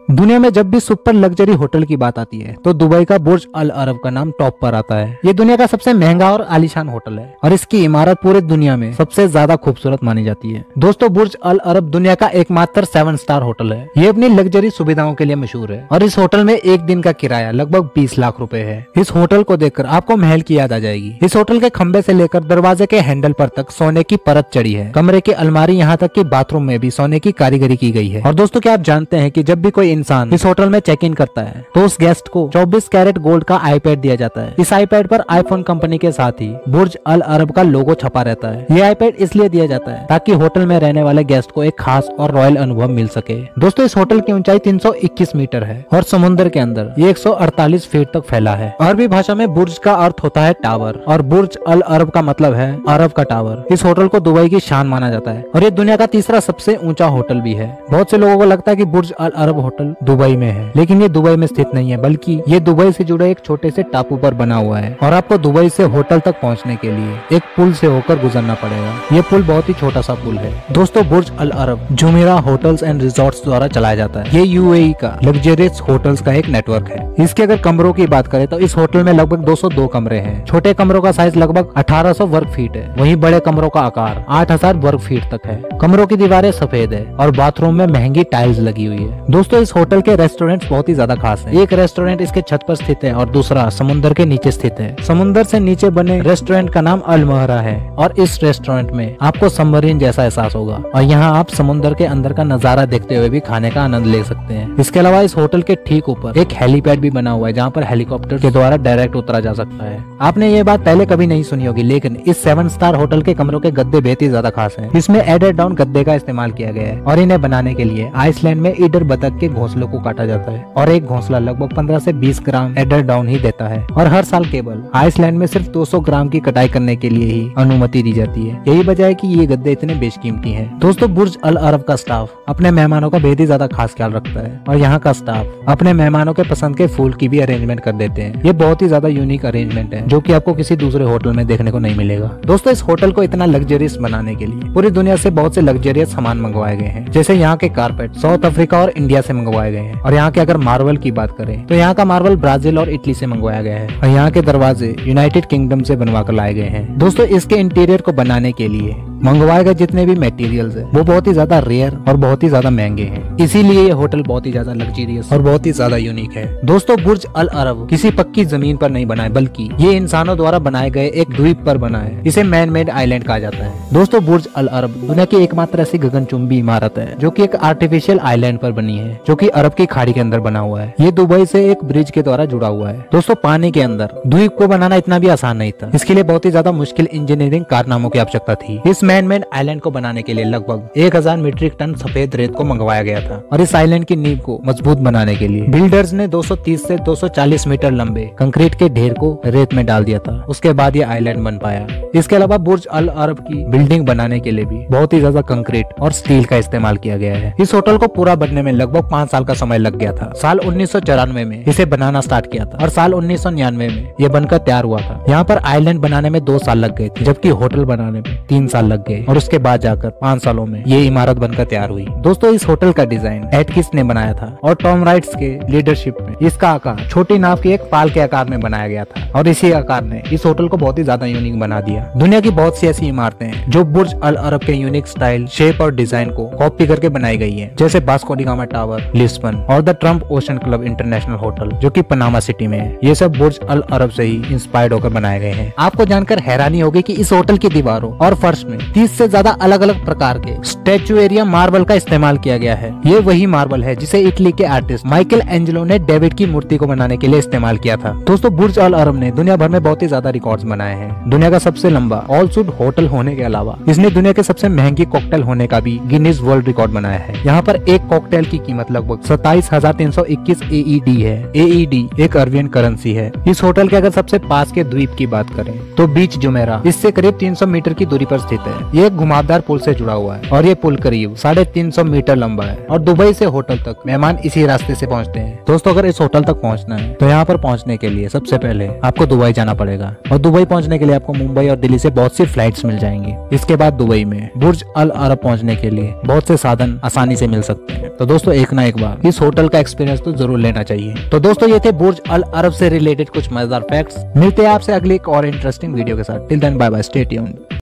दुनिया में जब भी सुपर लग्जरी होटल की बात आती है तो दुबई का बुर्ज अल अरब का नाम टॉप पर आता है। ये दुनिया का सबसे महंगा और आलीशान होटल है और इसकी इमारत पूरे दुनिया में सबसे ज्यादा खूबसूरत मानी जाती है। दोस्तों, बुर्ज अल अरब दुनिया का एकमात्र 7 स्टार होटल है। ये अपनी लग्जरी सुविधाओं के लिए मशहूर है और इस होटल में एक दिन का किराया लगभग 20 लाख रुपए है। इस होटल को देखकर आपको महल की याद आ जाएगी। इस होटल के खंबे से लेकर दरवाजे के हैंडल पर तक सोने की परत चढ़ी है। कमरे की अलमारी यहाँ तक कि बाथरूम में भी सोने की कारीगरी की गई है। और दोस्तों, क्या आप जानते हैं कि जब भी कोई इंसान इस होटल में चेक इन करता है तो उस गेस्ट को 24 कैरेट गोल्ड का आईपैड दिया जाता है। इस आईपैड पर आईफोन कंपनी के साथ ही बुर्ज अल अरब का लोगो छपा रहता है। ये आईपैड इसलिए दिया जाता है ताकि होटल में रहने वाले गेस्ट को एक खास और रॉयल अनुभव मिल सके। दोस्तों, इस होटल की ऊंचाई 321 मीटर है और समुद्र के अंदर ये 148 फीट तक फैला है। अरबी भाषा में बुर्ज का अर्थ होता है टावर और बुर्ज अल अरब का मतलब है अरब का टावर। इस होटल को दुबई की शान माना जाता है और ये दुनिया का तीसरा सबसे ऊंचा होटल भी है। बहुत से लोगों को लगता है कि बुर्ज अल अरब होटल दुबई में है, लेकिन ये दुबई में स्थित नहीं है, बल्कि ये दुबई से जुड़े एक छोटे से टापू पर बना हुआ है और आपको दुबई से होटल तक पहुंचने के लिए एक पुल से होकर गुजरना पड़ेगा। ये पुल बहुत ही छोटा सा पुल है। दोस्तों, बुर्ज Al Arab Jumeirah hotels and resorts द्वारा चलाया जाता है। ये यूएई का लग्जरियस होटल्स का एक नेटवर्क है। इसके अगर कमरों की बात करें तो इस होटल में लगभग 202 कमरे हैं। छोटे कमरों का साइज लगभग 1800 वर्ग फीट है, वहीं बड़े कमरों का आकार 8000 वर्ग फीट तक है। कमरों की दीवारें सफेद है और बाथरूम में महंगी टाइल्स लगी हुई है। दोस्तों, इस होटल के रेस्टोरेंट बहुत ही ज्यादा खास है। एक रेस्टोरेंट इसके छत पर स्थित है और दूसरा समुद्र के नीचे स्थित है। समुद्र से नीचे बने रेस्टोरेंट का नाम अल महरा है और इस रेस्टोरेंट में आपको सबमरीन जैसा एहसास होगा और यहाँ आप समुद्र के अंदर का नजारा देखते हुए भी खाने का आनंद ले सकते हैं। इसके अलावा इस होटल के ठीक ऊपर एक हेलीपैड भी बना हुआ है जहाँ पर हेलीकॉप्टर के द्वारा डायरेक्ट उतरा जा सकता है। आपने ये बात पहले कभी नहीं सुनी होगी, लेकिन इस 7 स्टार होटल के कमरों के गद्दे बेहद ही ज्यादा खास हैं। इसमें एडर डाउन गद्दे का इस्तेमाल किया गया है और इन्हें बनाने के लिए आइसलैंड में ईडर बतख के घोंसलों को काटा जाता है और एक घोंसला लगभग 15 से 20 ग्राम एडर डाउन ही देता है और हर साल केवल आइसलैंड में सिर्फ 200 ग्राम की कटाई करने के लिए ही अनुमति दी जाती है। यही वजह है कि ये गद्दे इतने बेशकीमती हैं। दोस्तों, बुर्ज अल अरब का स्टाफ अपने मेहमानों का बेहद ही ज्यादा खास ख्याल रखता है और यहाँ का स्टाफ अपने मेहमानों के पसंद के फूल की भी अरेंजमेंट कर देते हैं। ये बहुत ही ज्यादा यूनिक अरेंजमेंट है जो कि आपको किसी दूसरे होटल में देखने को नहीं मिलेगा। दोस्तों, इस होटल को इतना लग्जरियस बनाने के लिए पूरी दुनिया से बहुत से लग्जरियस सामान मंगवाए गए हैं। जैसे यहाँ के कारपेट साउथ अफ्रीका और इंडिया से मंगवाए गए हैं और यहाँ के अगर मार्बल की बात करें तो यहाँ का मार्बल ब्राजील और इटली से मंगवाया गया है और यहाँ के दरवाजे यूनाइटेड किंगडम से बनवा कर लाए गए हैं। दोस्तों, इसके इंटीरियर को बनाने के लिए मंगवाए गए जितने भी मटेरियल्स हैं वो बहुत ही ज्यादा रेयर और बहुत ही ज्यादा महंगे हैं। इसीलिए ये होटल बहुत ही ज्यादा लग्जरियस और बहुत ही ज्यादा यूनिक है। दोस्तों, बुर्ज अल अरब किसी पक्की जमीन पर नहीं बना है, बल्कि ये इंसानों द्वारा बनाए गए एक द्वीप पर बना है। इसे मैन मेड आइलैंड कहा जाता है। दोस्तों, बुर्ज अल अरब दुनिया की एकमात्र ऐसी गगनचुंबी इमारत है जो कि एक आर्टिफिशियल आइलैंड पर बनी है, जो कि अरब की खाड़ी के अंदर बना हुआ है। ये दुबई से एक ब्रिज के द्वारा जुड़ा हुआ है। दोस्तों, पानी के अंदर द्वीप को बनाना इतना भी आसान नहीं था। इसके लिए बहुत ही ज्यादा मुश्किल इंजीनियरिंग कारनामों की आवश्यकता थी। इस मैन मेड आइलैंड को बनाने के लिए लगभग 1000 मीट्रिक टन सफेद रेत को मंगवाया गया था और इस आइलैंड की नींव को मजबूत बनाने के लिए बिल्डर्स ने 230 से 240 मीटर लंबे कंक्रीट के ढेर को रेत में डाल दिया था। उसके बाद ये आइलैंड बन पाया। इसके अलावा बुर्ज अल अरब की बिल्डिंग बनाने के लिए भी बहुत ही ज्यादा कंक्रीट और स्टील का इस्तेमाल किया गया है। इस होटल को पूरा बनने में लगभग 5 साल का समय लग गया था। साल 1994 में इसे बनाना स्टार्ट किया था और साल 1999 में ये बनकर तैयार हुआ था। यहाँ पर आइलैंड बनाने में 2 साल लग गए थे, जबकि होटल बनाने में 3 साल लग गए और उसके बाद जाकर 5 सालों में ये इमारत बनकर तैयार हुई। दोस्तों, इस होटल का डिजाइन एटकिस ने बनाया था और टॉम राइट्स के लीडरशिप में इसका आकार छोटी नाव की एक पाल के आकार में बनाया गया था और इसी आकार ने इस होटल को बहुत ही ज्यादा यूनिक बना दिया। दुनिया की बहुत सी ऐसी इमारतें हैं जो बुर्ज अल अरब के यूनिक स्टाइल, शेप और डिजाइन को कॉपी करके बनाई गई है, जैसे Vasco da Gama tower Lisbon और the Trump Ocean Club International Hotel जो कि पनामा सिटी में है। ये सब बुर्ज अल अरब से ही इंस्पायर्ड होकर बनाए गए हैं। आपको जानकर हैरानी होगी कि इस होटल की दीवारों और फर्श में 30 से ज्यादा अलग अलग प्रकार के स्टैचुएरियम मार्बल का इस्तेमाल किया गया है। ये वही मार्बल है जिसे इटली के आर्टिस्ट माइकल एंजेलो ने डेविड की मूर्ति को बनाने के लिए इस्तेमाल किया था। दोस्तों, बुर्ज अल अरब ने दुनिया भर में बहुत ही ज्यादा रिकॉर्ड्स बनाए हैं। दुनिया का सबसे लंबा ऑल सूट होटल होने के अलावा इसने दुनिया के सबसे महंगी कॉकटेल होने का भी गिनीज वर्ल्ड रिकॉर्ड बनाया है। यहाँ पर एक कॉकटेल की कीमत लगभग 27,321 AED है। AED एक अरबियन करेंसी है। इस होटल के अगर सबसे पास के द्वीप की बात करें तो बीच जुमेरा इससे करीब 300 मीटर की दूरी पर स्थित है। हैं। ये एक घुमावदार पुल से जुड़ा हुआ है और ये पुल करीब 350 मीटर लंबा है और दुबई से होटल तक मेहमान इसी रास्ते से पहुंचते हैं। दोस्तों अगर इस होटल तक पहुंचना है तो यहाँ पर पहुंचने के लिए सबसे पहले आपको दुबई जाना पड़ेगा और दुबई पहुंचने के लिए आपको मुंबई और दिल्ली से बहुत सी फ्लाइट्स मिल जाएंगी। इसके बाद दुबई में बुर्ज अल अरब पहुंचने के लिए बहुत से साधन आसानी से मिल सकते हैं। तो दोस्तों एक ना एक बार इस होटल का एक्सपीरियंस तो जरूर लेना चाहिए। तो दोस्तों ये थे बुर्ज अल अरब से रिलेटेड कुछ मजेदार फैक्ट्स। मिलते हैं आपसे अगली एक और इंटरेस्टिंग वीडियो के साथ। Till then bye bye, stay tuned.